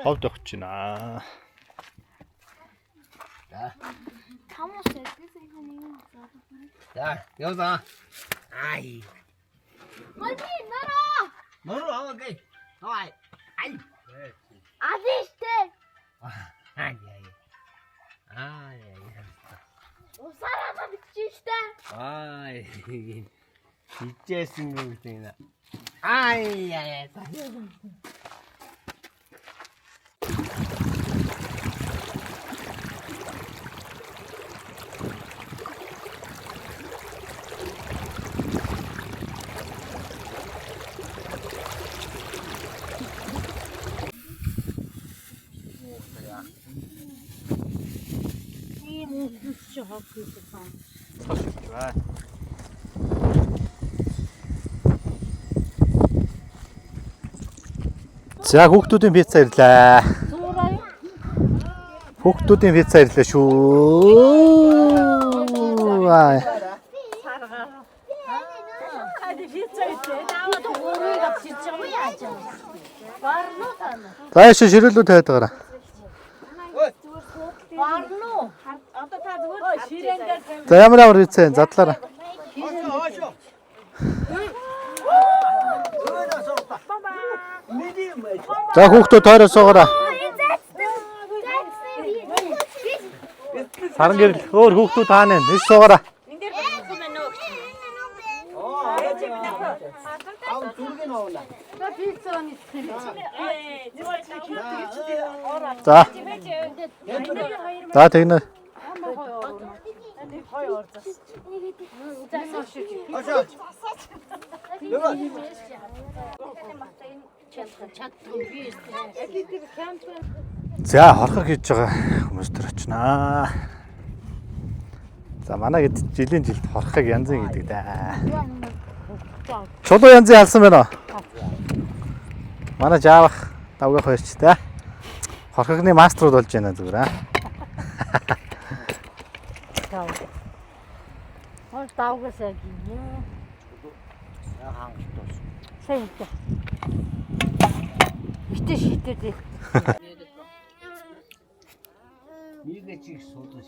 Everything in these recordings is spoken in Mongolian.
ховд өгч байна. За, яваа. Ай. Нороо аваагүй. Ай. Ай. Адиштэй. Ай. Ай. Усараа биччихтэй. Ай. Хичээсэн юм тийм. Ай. За хүүхдүүдийн пицца ирлээ. Хүүхдүүдийн пицца ирлээ шүү. Тааш ширэлүү тавиад байгаа. За ямар пицца задлаараа. За хүүхдүүд тойроо суугаараа. Саран гэрэл өөр хүүхдүүд таана нэс суугаараа. За. За тэгнэ. За хорхор хийж байгаа хүмүүс төр очнаа. За манай хэд жилийн жилд хорхыг янзын гэдэг даа. Чулуу янзын алсан байна уу? Манай жаавах давгах байж та. Хорхогны маструуд болж байна зүгээр аа. Хол давгасаа гинэ. Сайн. Итэ шидэд. Мигэ чих суудаж.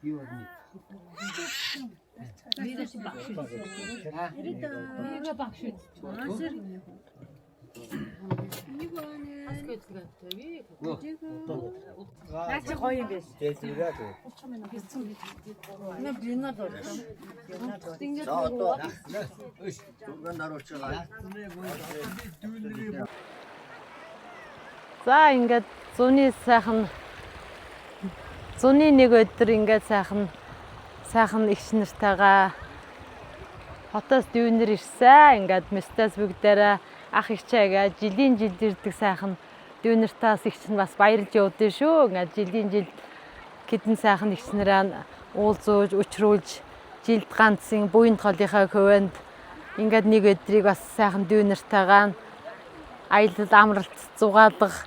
Юу вэ? Мигэ чих багш. Мигэ багш. Наач гоё юм биш. Тэсвэрээ. Нэ бинад бол. За одоо өш зүгэн харуулж байгаа. За ингээд зуны нэг өдөр ингээд сайхан игч нартайгаа хотоос дүүнэр ирсэн. Ингээд мистас бүгдээрээ ах игчээгээ жилийн жилд ирдэг сайхан дүүнэртаас игч нь бас баярлж явдсан шүү. Ингээд жилийн жилд хэдэн сайхан игч нараа уулзуулж өчрүүлж жилд ганцын буйн толынхаа хөвөнд ингээд нэг өдрийг бас сайхан дүүнэртайгаа аялал амралт зугаалгах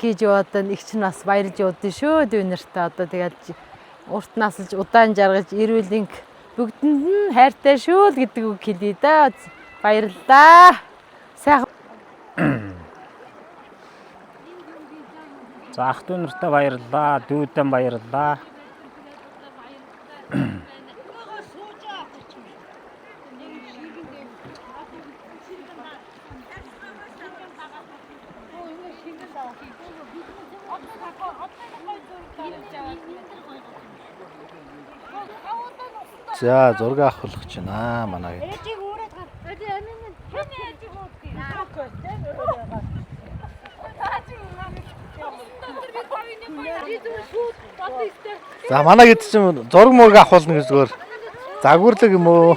гэж яваад игч нь бас баярлж явдсан шүү. Дүүнэртээ одоо тэгээд урт насалж удаан жаргаж ирүүлэнг бүгдэнд нь хайртай шүү л гэдэг үг хэлье да. Баярлалаа. Сайхан. За ах дүү нартай баярлалаа. Дүүдэн баярлалаа. За зураг авах гэж байна манай. За манай хэд ч зураг мураг авахулна гэж зүгээр загварлаг юм уу?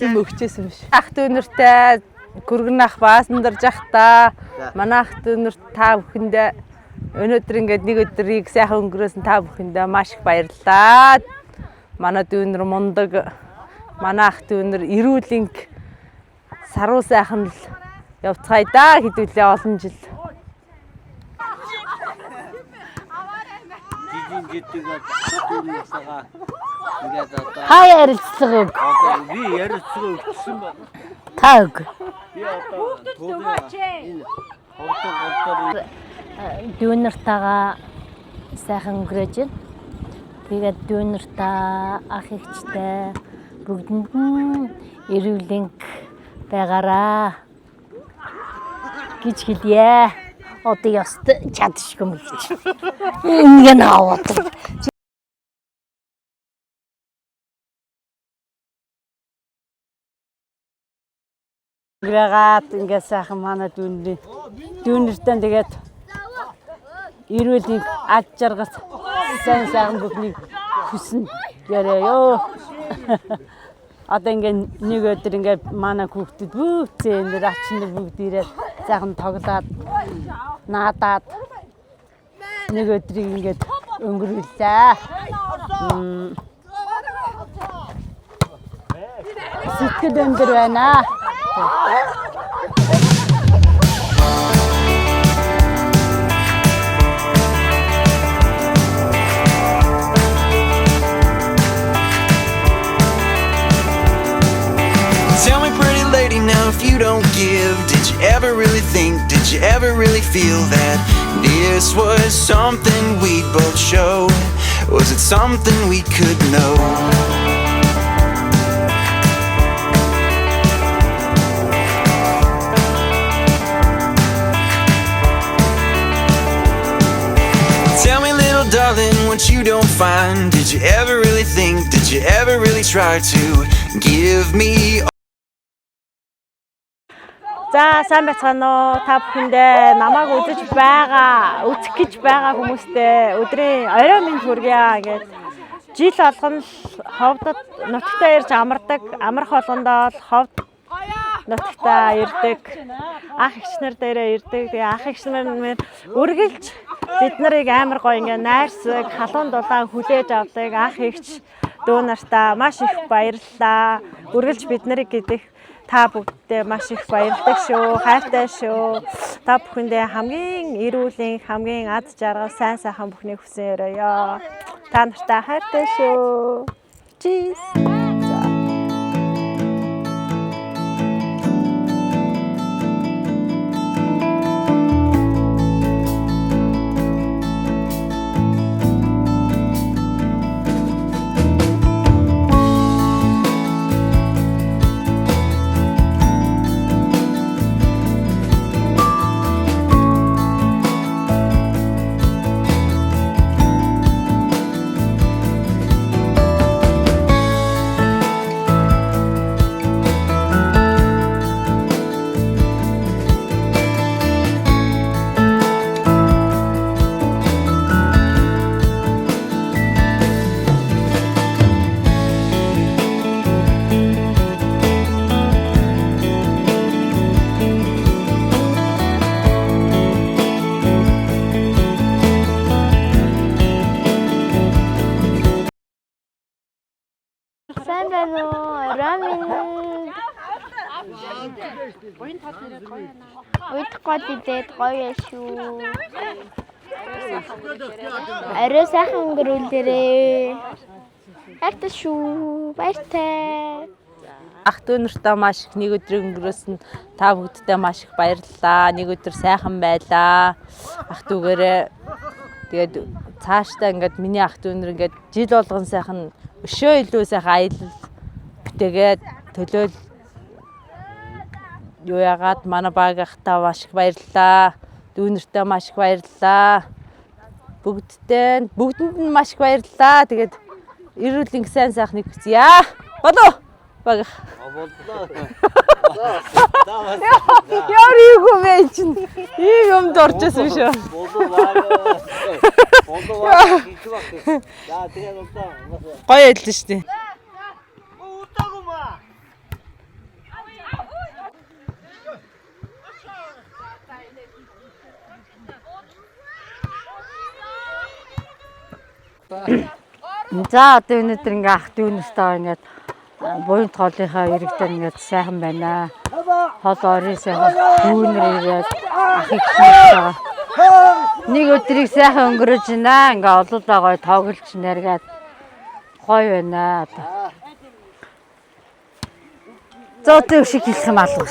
Зэм өгчээсэн биш. Ах дүүнэртэй гүргэн ах баасан дорж ахта. Манай ах дүүнэрт та бүхэндээ өнөөдөр ингээд нэг өдрийг сайхан өнгөрөөсөн та бүхэндээ маш их баярлалаа. Манай дүүнэр мундаг. Манай ах дүүнэр эрүүлэнг саруу сайхан л явцгаая да хэдүүлээ олон жил. Хаяа ярилцлага өг. Би ярилцлага өгсөн байна. Та өг. Би одоо Дүүнэртайгаа сайхан өнгөрөөж байна. Тэгээд дүүнэртээ ах эгчтэй бүгдэнд нь эрүүлэнг байгаараа гэж хэлье. Одоо яст чадшгүй юм гэж. Ингээд аваад. Грагаад ингээд сайхан манай дүүнэртээ тэгээд эрүүлэн ад жаргал сайхан бүхнийг хүснэ яриа ёо. Одоо ингээд нэг өдөр ингээд манай хүүхдүүд бүгд зээнээр ачин бүгд ирээд сайхан тоглоод наадаад нэг өдрийг ингээд өнгөрүүлээ. Сэтгэл өндөр байна. Tell me, pretty lady, now if you don't give, did you ever really think, did you ever really feel that this was something we'd both show? Was it something we could know? Tell me, little darling, what you don't find. Did you ever really think, did you ever really try to give me За сайн байцгаана уу? Та бүхэндээ намайг үзэж байгаа, үзэх гэж байгаа хүмүүстээ өдрийн орой минь хүргье гэж жил болгон ховдод нутагтаа ирж амардаг, амрах болгондоо ховд нутагтаа ирдэг. Ах эгчнэр дээрээ ирдэг. Тэгээ ах эгчнэр үргэлж бид нарыг амар гоё ингээ найрсаг, халуун дулаан хүлээж авдаг. Ах эгч дүү нартаа маш их баярлалаа. Үргэлж бид нарыг гэдэг та бүгдээ маш их баярлалаа шүү. Хайртай шүү. Та бүхэндээ хамгийн эрүүлийн, хамгийн ад жаргал, сайн сайхан бүхнийг хүсэн өрөөё. Та нартай хайртай шүү. Cheers. Уйдахгүй дээд гоё шүү. Арай сайхан өнгөрүүлээрээ. Хайртай шүү. Баяртай. Ах дүү нартаа маш их нэг өдрийг өнгөрөөсөн та бүгдтэй маш их баярлалаа. Нэг өдөр сайхан байлаа. Ах дүүгээрээ тэгээд цаашдаа ингээд миний ах дүү нар ингээд жил болгон сайхан өшөө илүү сайхан аялал бүтээгээд төлөөл юу яагаад манай баг ахтаа маш их баярлалаа. Дүүнэртээ маш их баярлалаа. Бүгдэнд нь маш их баярлалаа. Тэгээд эрүүл сайн сайхныг хүсье. Болоо. Баг. Яар юу вэ чинь? Ийм юмд орчихсон шүү. Гоё яллаа шүү дээ. За одоо өнөөдөр ингээ ах дүү нартаа ингээд буянт хоолынхаа иргэдээр ингээд сайхан байна. Хол орын сайхан дүүнэр ирээд ах их байгаа. Нэг өдрийг сайхан өнгөрөөж байна. Ингээ олуулаа гоё тоглож нэргээд гоё байна одоо. Зоотой шиг хэлэх юм алуу.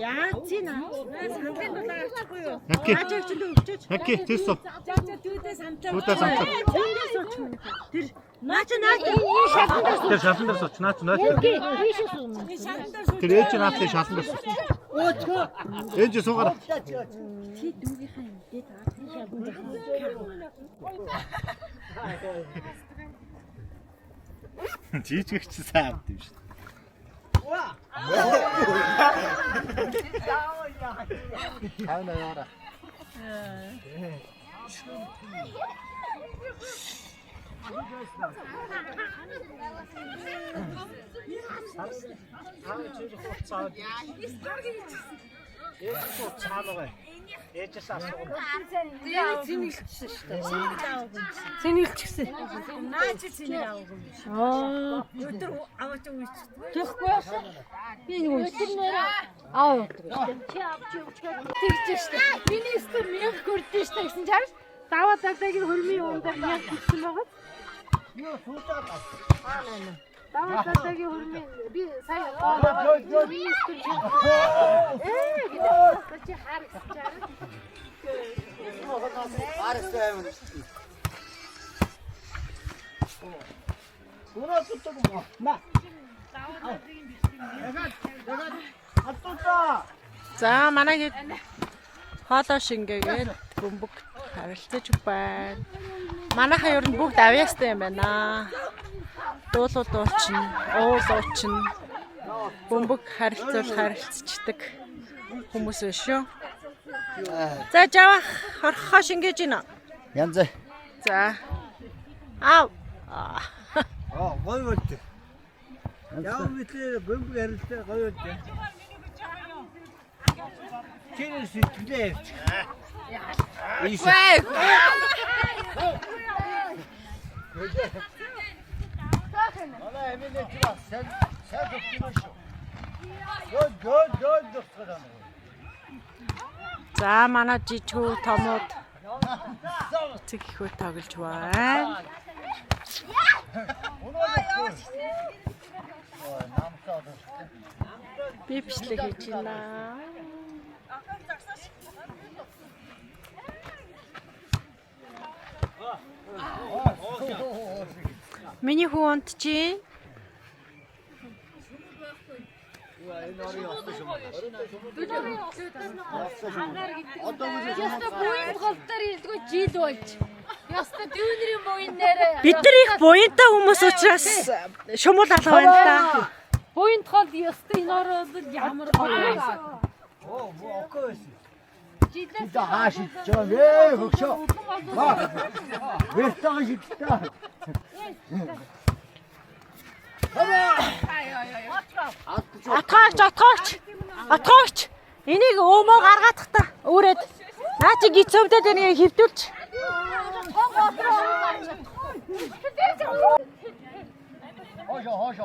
Яа чинь сандрын дулаан авчихгүй юу? Хакки. Хакки тийсо. Дүүдээ самтаа. Дүүдээ самтаа. Эндээс сууч мөн. Тэр наач энэ шалхан дээр сууч. Тэр шалхан дээр сууч. Наач. Ийшээ сууна. Шалхан дээр сууч. Тэр ээж наадтай шалхан дээр сууч. Өөчгөө. Ээж суугаар. Чи дүүгийнхаа юм дээд аатын шалхан дээр. Жижигч сайн авд юм шүү. Хавна яара. Цэнгэлчихсэн. Наач цэнийг аваагүй юм шиг. Өдөр аваач үйч. Тэгэхгүй яасан? Би нэг өдөр аваа явдаг. Чи авч явчихад тэгж штэ. Миний өстөр мянга хүрдэн штэ гэсэн чам. Даваа цагтагийн хөрмийн ундаар мянга хүрсэн байгаа. Юу суутаад. Даваа цагтагийн хөрмийн би сая гоо. Миний өстөр чи. Гэдэг чи харагч чараа. За манай хоолоо шингээгээд бөмбөг харилцаж байна. Манайхаа ер нь бүгд авьяастай юм байна. Дуулууд уучин, уул уучин, бөмбөг харилцдаг хүмүүс байна шүү. За жавах хорхоо шингээж гинэ. Янз. За. Ав. Гоё болт. Яа мэтлээ бөмбөг харилцаа гоё болт. Чиний сэтгэлээ. Манай эмээнэ чигаа сайн төгсгөн шүү. Гол дуртай. За манай жижигүү томууд цэг ихөө тоглож байна. Би бичлэг хийж байна. Миний хүү унтчих. Яста буян голтор илдгүй жил болж. Яста дүүнэрийн буян нэрээ. Бид нар их буянтай хүмүүс учраас шумуул алга байна л да. Буян тохол яста энэ ороод ямар гоё. Окей. Жилээс Хааш ичээ вэ хөгшөө. Вертаа шигтаа. Атгаач. Энийг өөмөө гаргаадах та. Өөрөөд. Наа чи гисөвдөд энийг хөвтүүлч. Хошо.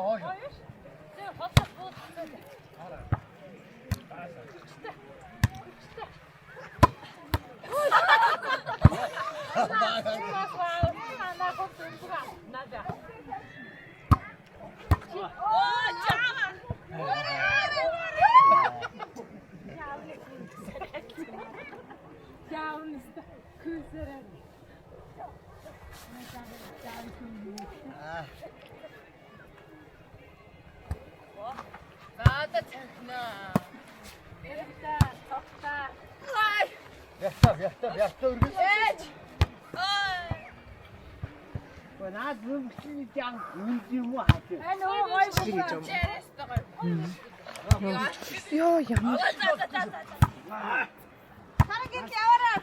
Яста үргэлж. Наад бүмчний жан үнд юм уу хаа. Йоо ямар. Харагт яваараа.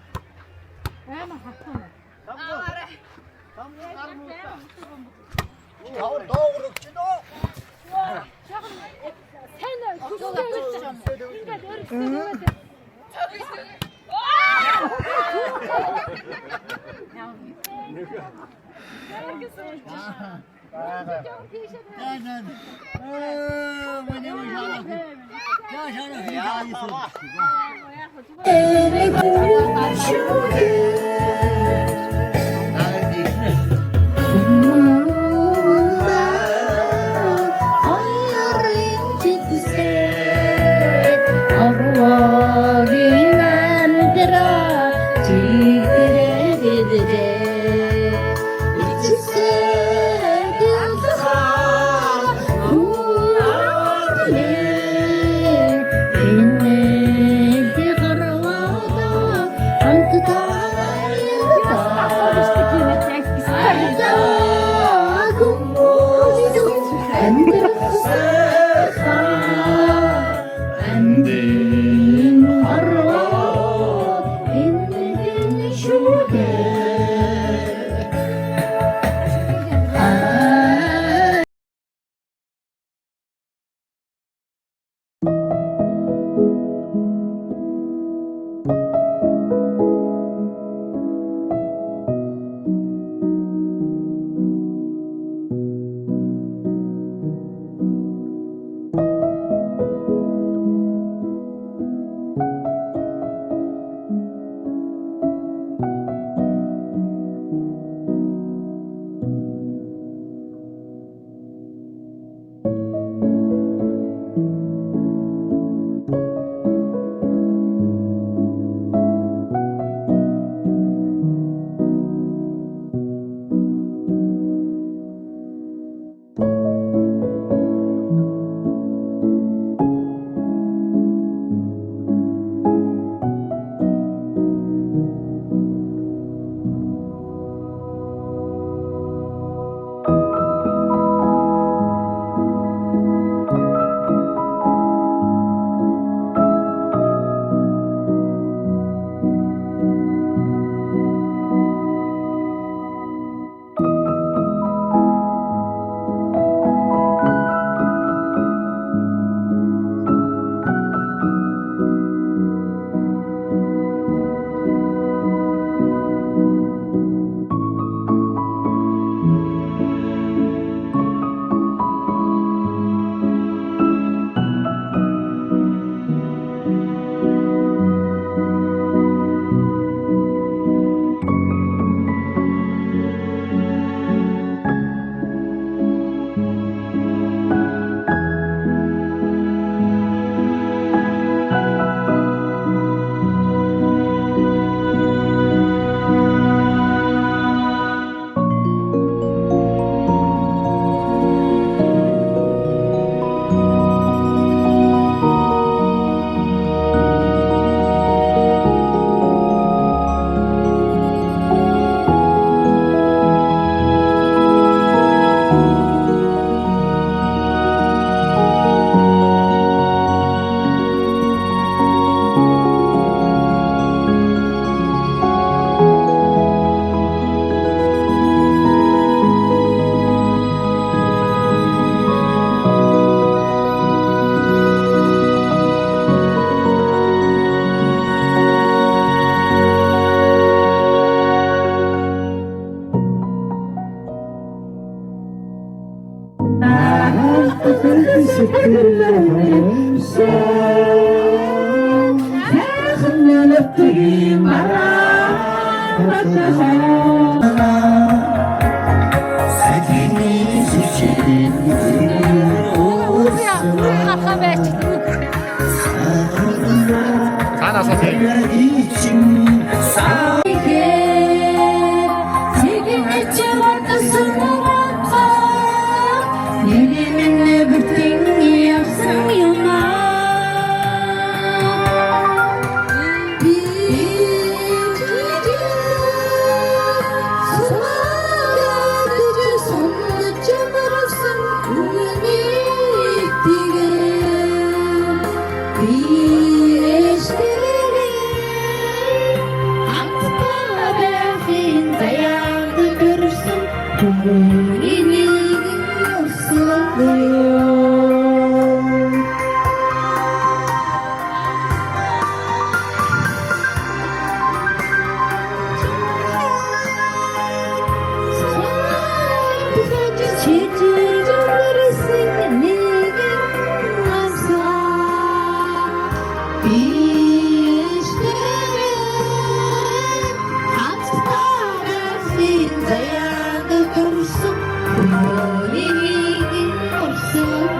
I'm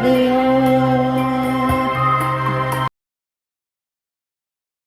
They